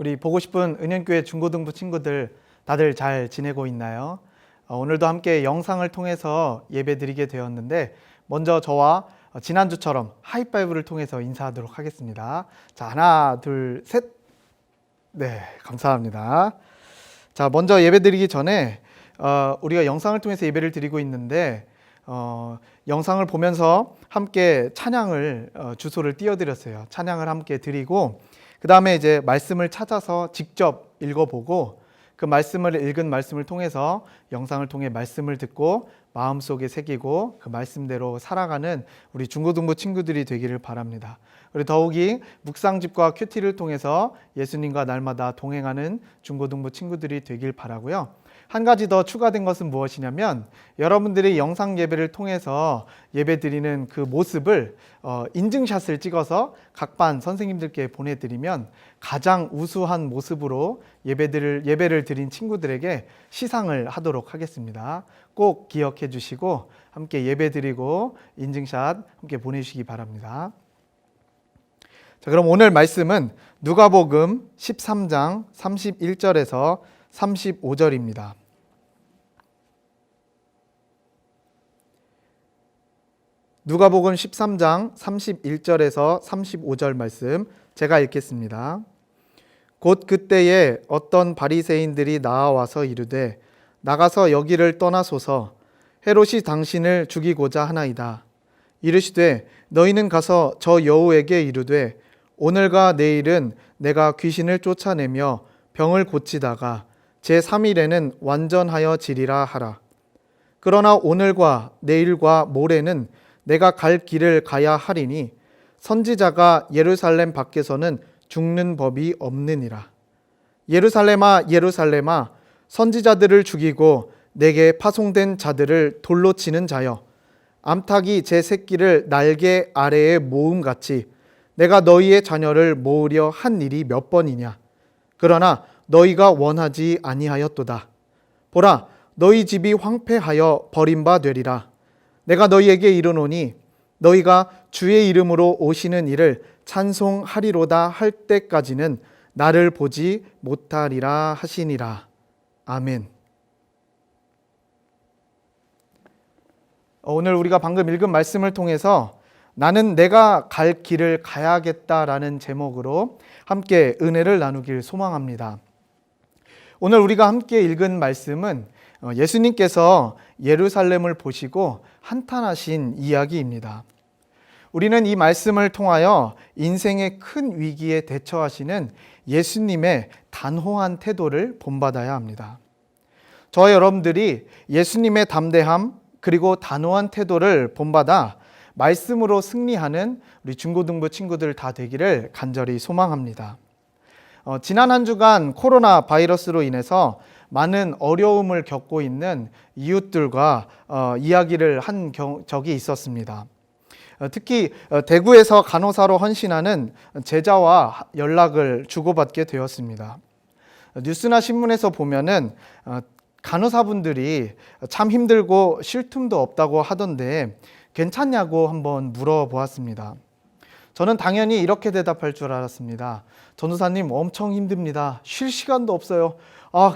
우리 보고 싶은 은현교회 중고등부 친구들 다들 잘 지내고 있나요? 오늘도 함께 영상을 통해서 예배 드리게 되었는데 먼저 저와 지난주처럼 하이파이브를 통해서 인사하도록 하겠습니다. 자, 하나, 둘, 셋. 네, 감사합니다. 자, 먼저 예배 드리기 전에 우리가 영상을 통해서 예배를 드리고 있는데 영상을 보면서 함께 찬양을 주소를 띄워드렸어요. 찬양을 함께 드리고 그 다음에 이제 말씀을 찾아서 직접 읽어보고 그 말씀을 읽은 말씀을 통해서 영상을 통해 말씀을 듣고 마음속에 새기고 그 말씀대로 살아가는 우리 중고등부 친구들이 되기를 바랍니다. 그리고 더욱이 묵상집과 큐티를 통해서 예수님과 날마다 동행하는 중고등부 친구들이 되길 바라고요. 한 가지 더 추가된 것은 무엇이냐면 여러분들이 영상 예배를 통해서 예배 드리는 그 모습을 인증샷을 찍어서 각 반 선생님들께 보내드리면 가장 우수한 모습으로 예배를 드린 친구들에게 시상을 하도록 하겠습니다. 꼭 기억해 주시고 함께 예배 드리고 인증샷 함께 보내주시기 바랍니다. 자, 그럼 오늘 말씀은 누가복음 13장 31절에서 35절입니다. 누가복음 13장 31절에서 35절 말씀 제가 읽겠습니다. 곧 그때에 어떤 바리새인들이 나와서 이르되 나가서 여기를 떠나소서 헤롯이 당신을 죽이고자 하나이다. 이르시되 너희는 가서 저 여우에게 이르되 오늘과 내일은 내가 귀신을 쫓아내며 병을 고치다가 제3일에는 완전하여 지리라 하라. 그러나 오늘과 내일과 모레는 내가 갈 길을 가야 하리니 선지자가 예루살렘 밖에서는 죽는 법이 없느니라. 예루살렘아 예루살렘아 선지자들을 죽이고 내게 파송된 자들을 돌로 치는 자여 암탉이 제 새끼를 날개 아래에 모음같이 내가 너희의 자녀를 모으려 한 일이 몇 번이냐. 그러나 너희가 원하지 아니하였도다. 보라 너희 집이 황폐하여 버림바 되리라. 내가 너희에게 이르노니 너희가 주의 이름으로 오시는 이를 찬송하리로다 할 때까지는 나를 보지 못하리라 하시니라. 아멘. 오늘 우리가 방금 읽은 말씀을 통해서 나는 내가 갈 길을 가야겠다라는 제목으로 함께 은혜를 나누길 소망합니다. 오늘 우리가 함께 읽은 말씀은 예수님께서 예루살렘을 보시고 한탄하신 이야기입니다. 우리는 이 말씀을 통하여 인생의 큰 위기에 대처하시는 예수님의 단호한 태도를 본받아야 합니다. 저와 여러분들이 예수님의 담대함 그리고 단호한 태도를 본받아 말씀으로 승리하는 우리 중고등부 친구들 다 되기를 간절히 소망합니다. 지난 한 주간 코로나 바이러스로 인해서 많은 어려움을 겪고 있는 이웃들과 이야기를 한 적이 있었습니다. 특히 대구에서 간호사로 헌신하는 제자와 연락을 주고받게 되었습니다. 뉴스나 신문에서 보면은 간호사분들이 참 힘들고 쉴 틈도 없다고 하던데 괜찮냐고 한번 물어보았습니다. 저는 당연히 이렇게 대답할 줄 알았습니다. 전도사님 엄청 힘듭니다. 쉴 시간도 없어요.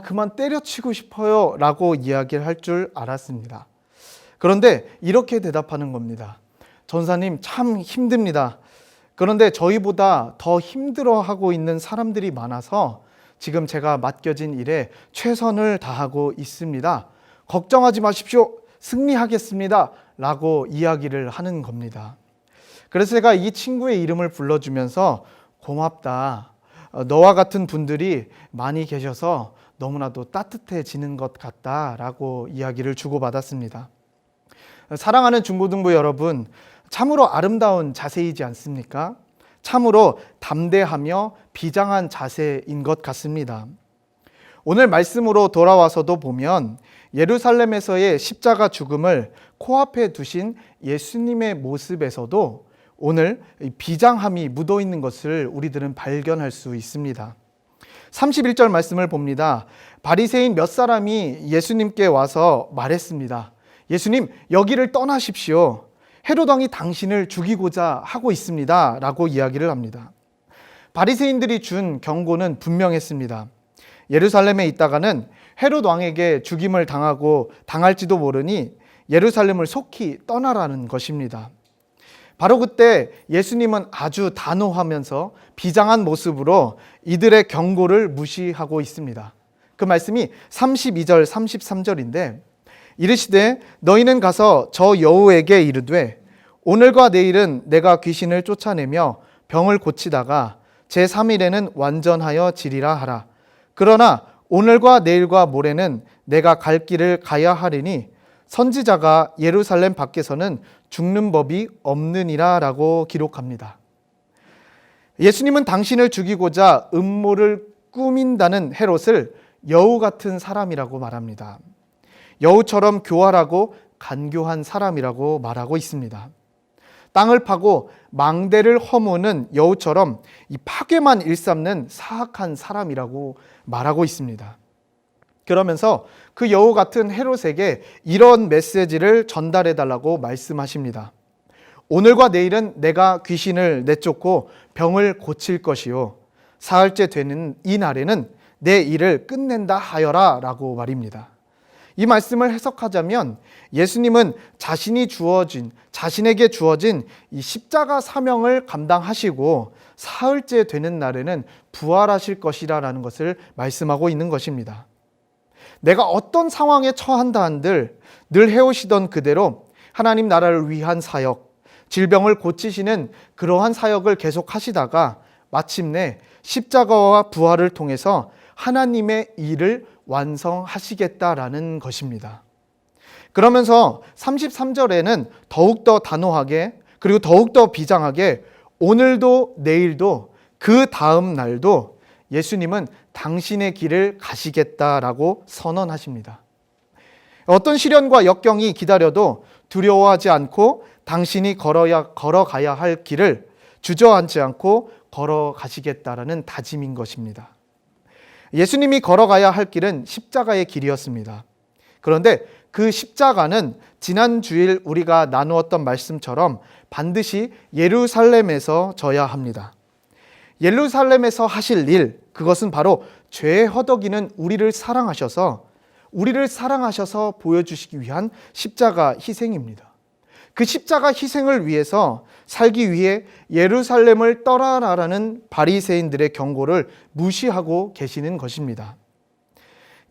그만 때려치고 싶어요 라고 이야기를 할 줄 알았습니다. 그런데 이렇게 대답하는 겁니다. 전도사님 참 힘듭니다. 그런데 저희보다 더 힘들어하고 있는 사람들이 많아서 지금 제가 맡겨진 일에 최선을 다하고 있습니다. 걱정하지 마십시오. 승리하겠습니다 라고 이야기를 하는 겁니다. 그래서 제가 이 친구의 이름을 불러주면서 고맙다. 너와 같은 분들이 많이 계셔서 너무나도 따뜻해지는 것 같다라고 이야기를 주고받았습니다. 사랑하는 중고등부 여러분, 참으로 아름다운 자세이지 않습니까? 참으로 담대하며 비장한 자세인 것 같습니다. 오늘 말씀으로 돌아와서도 보면 예루살렘에서의 십자가 죽음을 코앞에 두신 예수님의 모습에서도 오늘 비장함이 묻어 있는 것을 우리들은 발견할 수 있습니다. 31절 말씀을 봅니다. 바리새인 몇 사람이 예수님께 와서 말했습니다. 예수님, 여기를 떠나십시오. 헤롯 왕이 당신을 죽이고자 하고 있습니다 라고 이야기를 합니다. 바리새인들이 준 경고는 분명했습니다. 예루살렘에 있다가는 헤롯 왕에게 죽임을 당하고 당할지도 모르니 예루살렘을 속히 떠나라는 것입니다. 바로 그때 예수님은 아주 단호하면서 비장한 모습으로 이들의 경고를 무시하고 있습니다. 그 말씀이 32절, 33절인데 이르시되 너희는 가서 저 여우에게 이르되 오늘과 내일은 내가 귀신을 쫓아내며 병을 고치다가 제3일에는 완전하여 지리라 하라. 그러나 오늘과 내일과 모레는 내가 갈 길을 가야 하리니 선지자가 예루살렘 밖에서는 죽는 법이 없느니라 라고 기록합니다. 예수님은 당신을 죽이고자 음모를 꾸민다는 헤롯을 여우 같은 사람이라고 말합니다. 여우처럼 교활하고 간교한 사람이라고 말하고 있습니다. 땅을 파고 망대를 허무는 여우처럼 이 파괴만 일삼는 사악한 사람이라고 말하고 있습니다. 그러면서 그 여우 같은 헤롯에게 이런 메시지를 전달해 달라고 말씀하십니다. 오늘과 내일은 내가 귀신을 내쫓고 병을 고칠 것이요 사흘째 되는 이 날에는 내 일을 끝낸다 하여라 라고 말입니다. 이 말씀을 해석하자면 예수님은 자신에게 주어진 이 십자가 사명을 감당하시고 사흘째 되는 날에는 부활하실 것이라는 것을 말씀하고 있는 것입니다. 내가 어떤 상황에 처한다 한들 늘 해오시던 그대로 하나님 나라를 위한 사역, 질병을 고치시는 그러한 사역을 계속하시다가 마침내 십자가와 부활을 통해서 하나님의 일을 완성하시겠다라는 것입니다. 그러면서 33절에는 더욱더 단호하게 그리고 더욱더 비장하게 오늘도 내일도 그 다음 날도 예수님은 당신의 길을 가시겠다라고 선언하십니다. 어떤 시련과 역경이 기다려도 두려워하지 않고 당신이 걸어가야 할 길을 주저앉지 않고 걸어가시겠다라는 다짐인 것입니다. 예수님이 걸어가야 할 길은 십자가의 길이었습니다. 그런데 그 십자가는 지난 주일 우리가 나누었던 말씀처럼 반드시 예루살렘에서 져야 합니다. 예루살렘에서 하실 일, 그것은 바로 죄 허덕이는 우리를 사랑하셔서 보여주시기 위한 십자가 희생입니다. 그 십자가 희생을 위해서 살기 위해 예루살렘을 떠나라라는 바리새인들의 경고를 무시하고 계시는 것입니다.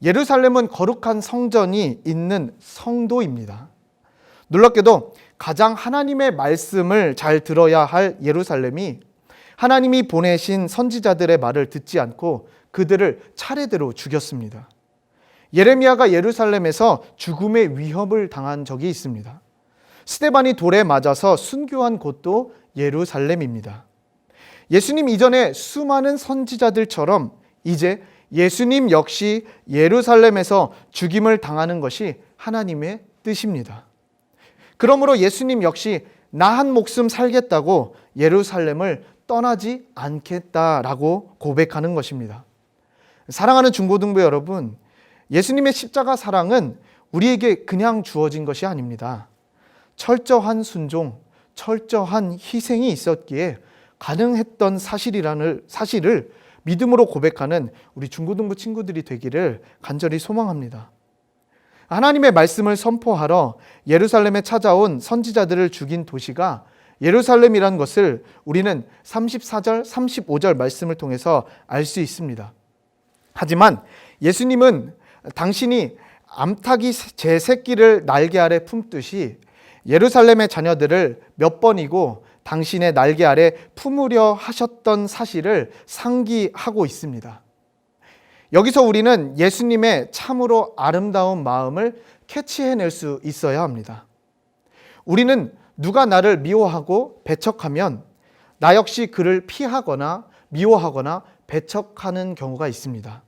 예루살렘은 거룩한 성전이 있는 성도입니다. 놀랍게도 가장 하나님의 말씀을 잘 들어야 할 예루살렘이 하나님이 보내신 선지자들의 말을 듣지 않고 그들을 차례대로 죽였습니다. 예레미야가 예루살렘에서 죽음의 위협을 당한 적이 있습니다. 스데반이 돌에 맞아서 순교한 곳도 예루살렘입니다. 예수님 이전에 수많은 선지자들처럼 이제 예수님 역시 예루살렘에서 죽임을 당하는 것이 하나님의 뜻입니다. 그러므로 예수님 역시 나 한 목숨 살겠다고 예루살렘을 떠나지 않겠다라고 고백하는 것입니다. 사랑하는 중고등부 여러분, 예수님의 십자가 사랑은 우리에게 그냥 주어진 것이 아닙니다. 철저한 순종, 철저한 희생이 있었기에 가능했던 사실을 믿음으로 고백하는 우리 중고등부 친구들이 되기를 간절히 소망합니다. 하나님의 말씀을 선포하러 예루살렘에 찾아온 선지자들을 죽인 도시가 예루살렘이라는 것을 우리는 34절, 35절 말씀을 통해서 알 수 있습니다. 하지만 예수님은 당신이 암탉이 제 새끼를 날개 아래 품듯이 예루살렘의 자녀들을 몇 번이고 당신의 날개 아래 품으려 하셨던 사실을 상기하고 있습니다. 여기서 우리는 예수님의 참으로 아름다운 마음을 캐치해낼 수 있어야 합니다. 우리는 누가 나를 미워하고 배척하면 나 역시 그를 피하거나 미워하거나 배척하는 경우가 있습니다.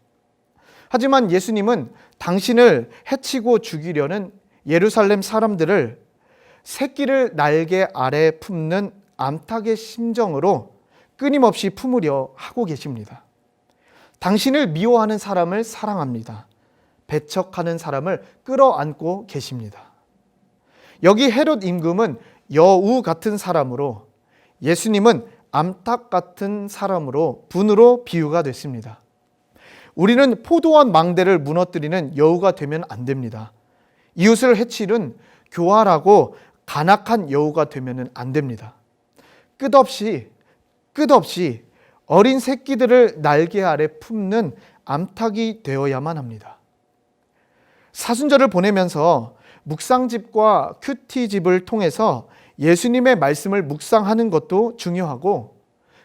하지만 예수님은 당신을 해치고 죽이려는 예루살렘 사람들을 새끼를 날개 아래 품는 암탉의 심정으로 끊임없이 품으려 하고 계십니다. 당신을 미워하는 사람을 사랑합니다. 배척하는 사람을 끌어안고 계십니다. 여기 헤롯 임금은 여우 같은 사람으로 예수님은 암탉 같은 사람으로 분으로 비유가 됐습니다. 우리는 포도원 망대를 무너뜨리는 여우가 되면 안 됩니다. 이웃을 해치는 교활하고 간악한 여우가 되면 안 됩니다. 끝없이 어린 새끼들을 날개 아래 품는 암탉이 되어야만 합니다. 사순절을 보내면서 묵상집과 큐티집을 통해서 예수님의 말씀을 묵상하는 것도 중요하고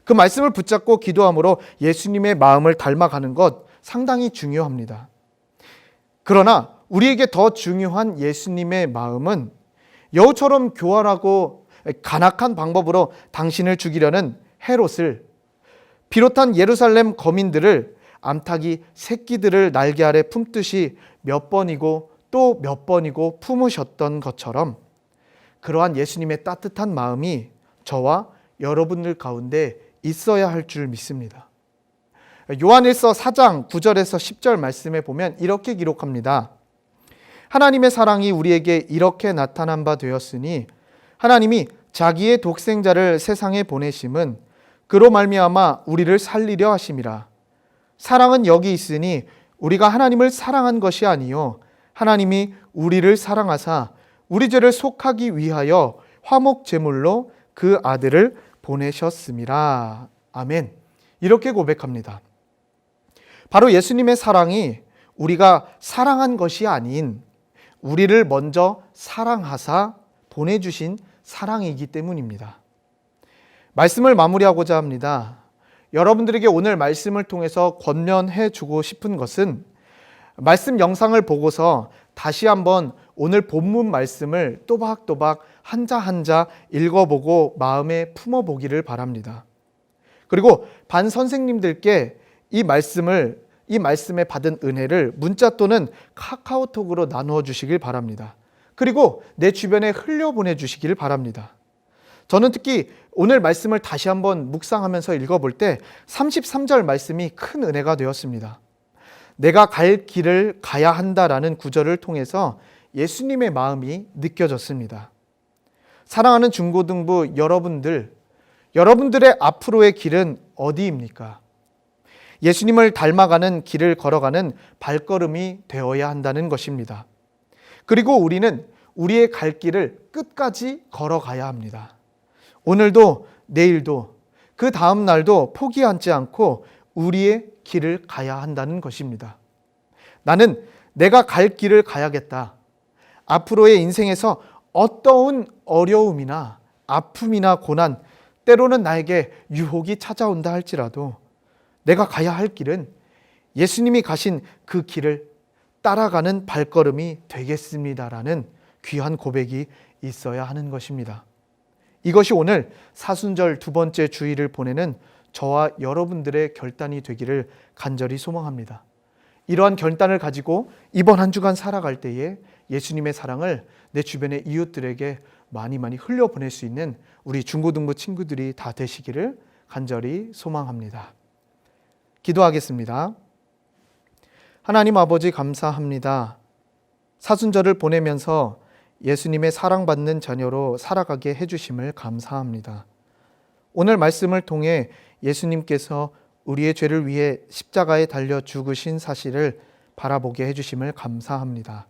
그 말씀을 붙잡고 기도함으로 예수님의 마음을 닮아가는 것 상당히 중요합니다. 그러나 우리에게 더 중요한 예수님의 마음은 여우처럼 교활하고 간악한 방법으로 당신을 죽이려는 헤롯을 비롯한 예루살렘 거민들을 암탉이 새끼들을 날개 아래 품듯이 몇 번이고 또 몇 번이고 품으셨던 것처럼 그러한 예수님의 따뜻한 마음이 저와 여러분들 가운데 있어야 할 줄 믿습니다. 요한일서 4장 9절에서 10절 말씀에 보면 이렇게 기록합니다. 하나님의 사랑이 우리에게 이렇게 나타난 바 되었으니 하나님이 자기의 독생자를 세상에 보내심은 그로 말미암아 우리를 살리려 하심이라. 사랑은 여기 있으니 우리가 하나님을 사랑한 것이 아니요 하나님이 우리를 사랑하사 우리 죄를 속하기 위하여 화목 제물로 그 아들을 보내셨음이라. 아멘. 이렇게 고백합니다. 바로 예수님의 사랑이 우리가 사랑한 것이 아닌 우리를 먼저 사랑하사 보내주신 사랑이기 때문입니다. 말씀을 마무리하고자 합니다. 여러분들에게 오늘 말씀을 통해서 권면해 주고 싶은 것은 말씀 영상을 보고서 다시 한번 오늘 본문 말씀을 또박또박 한자 한자 읽어보고 마음에 품어보기를 바랍니다. 그리고 반 선생님들께 이 말씀에 받은 은혜를 문자 또는 카카오톡으로 나누어 주시길 바랍니다. 그리고 내 주변에 흘려보내 주시길 바랍니다. 저는 특히 오늘 말씀을 다시 한번 묵상하면서 읽어볼 때 33절 말씀이 큰 은혜가 되었습니다. 내가 갈 길을 가야 한다라는 구절을 통해서 예수님의 마음이 느껴졌습니다. 사랑하는 중고등부 여러분들의 앞으로의 길은 어디입니까? 예수님을 닮아가는 길을 걸어가는 발걸음이 되어야 한다는 것입니다. 그리고 우리는 우리의 갈 길을 끝까지 걸어가야 합니다. 오늘도 내일도 그 다음 날도 포기하지 않고 우리의 길을 가야 한다는 것입니다. 나는 내가 갈 길을 가야겠다. 앞으로의 인생에서 어떠한 어려움이나 아픔이나 고난, 때로는 나에게 유혹이 찾아온다 할지라도 내가 가야 할 길은 예수님이 가신 그 길을 따라가는 발걸음이 되겠습니다라는 귀한 고백이 있어야 하는 것입니다. 이것이 오늘 사순절 두 번째 주일을 보내는 저와 여러분들의 결단이 되기를 간절히 소망합니다. 이러한 결단을 가지고 이번 한 주간 살아갈 때에 예수님의 사랑을 내 주변의 이웃들에게 많이 흘려보낼 수 있는 우리 중고등부 친구들이 다 되시기를 간절히 소망합니다. 기도하겠습니다. 하나님 아버지 감사합니다. 사순절을 보내면서 예수님의 사랑받는 자녀로 살아가게 해주심을 감사합니다. 오늘 말씀을 통해 예수님께서 우리의 죄를 위해 십자가에 달려 죽으신 사실을 바라보게 해주심을 감사합니다.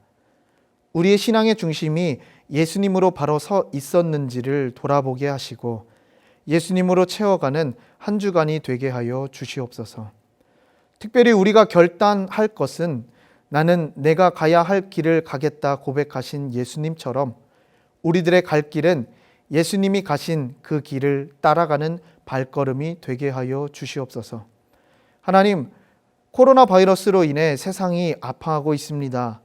우리의 신앙의 중심이 예수님으로 바로 서 있었는지를 돌아보게 하시고 예수님으로 채워가는 한 주간이 되게 하여 주시옵소서. 특별히 우리가 결단할 것은 나는 내가 가야 할 길을 가겠다 고백하신 예수님처럼 우리들의 갈 길은 예수님이 가신 그 길을 따라가는 발걸음이 되게 하여 주시옵소서. 하나님, 코로나 바이러스로 인해 세상이 아파하고 있습니다.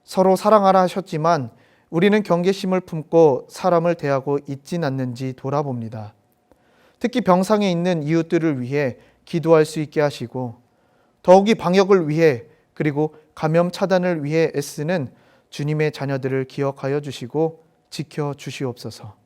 서로 사랑하라 하셨지만 우리는 경계심을 품고 사람을 대하고 있진 않는지 돌아봅니다. 특히 병상에 있는 이웃들을 위해 기도할 수 있게 하시고 더욱이 방역을 위해 그리고 감염 차단을 위해 애쓰는 주님의 자녀들을 기억하여 주시고 지켜 주시옵소서.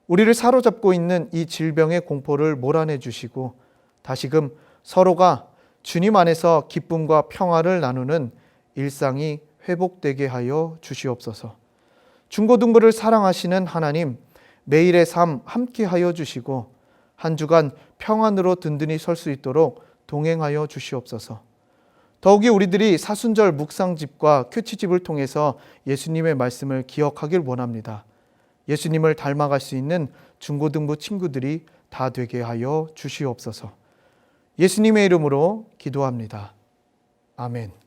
우리를 사로잡고 있는 이 질병의 공포를 몰아내 주시고 다시금 서로가 주님 안에서 기쁨과 평화를 나누는 일상이 회복되게 하여 주시옵소서. 중고등부를 사랑하시는 하나님, 매일의 삶 함께 하여 주시고 한 주간 평안으로 든든히 설 수 있도록 동행하여 주시옵소서. 더욱이 우리들이 사순절 묵상집과 큐티집을 통해서 예수님의 말씀을 기억하길 원합니다. 예수님을 닮아갈 수 있는 중고등부 친구들이 다 되게 하여 주시옵소서. 예수님의 이름으로 기도합니다. 아멘.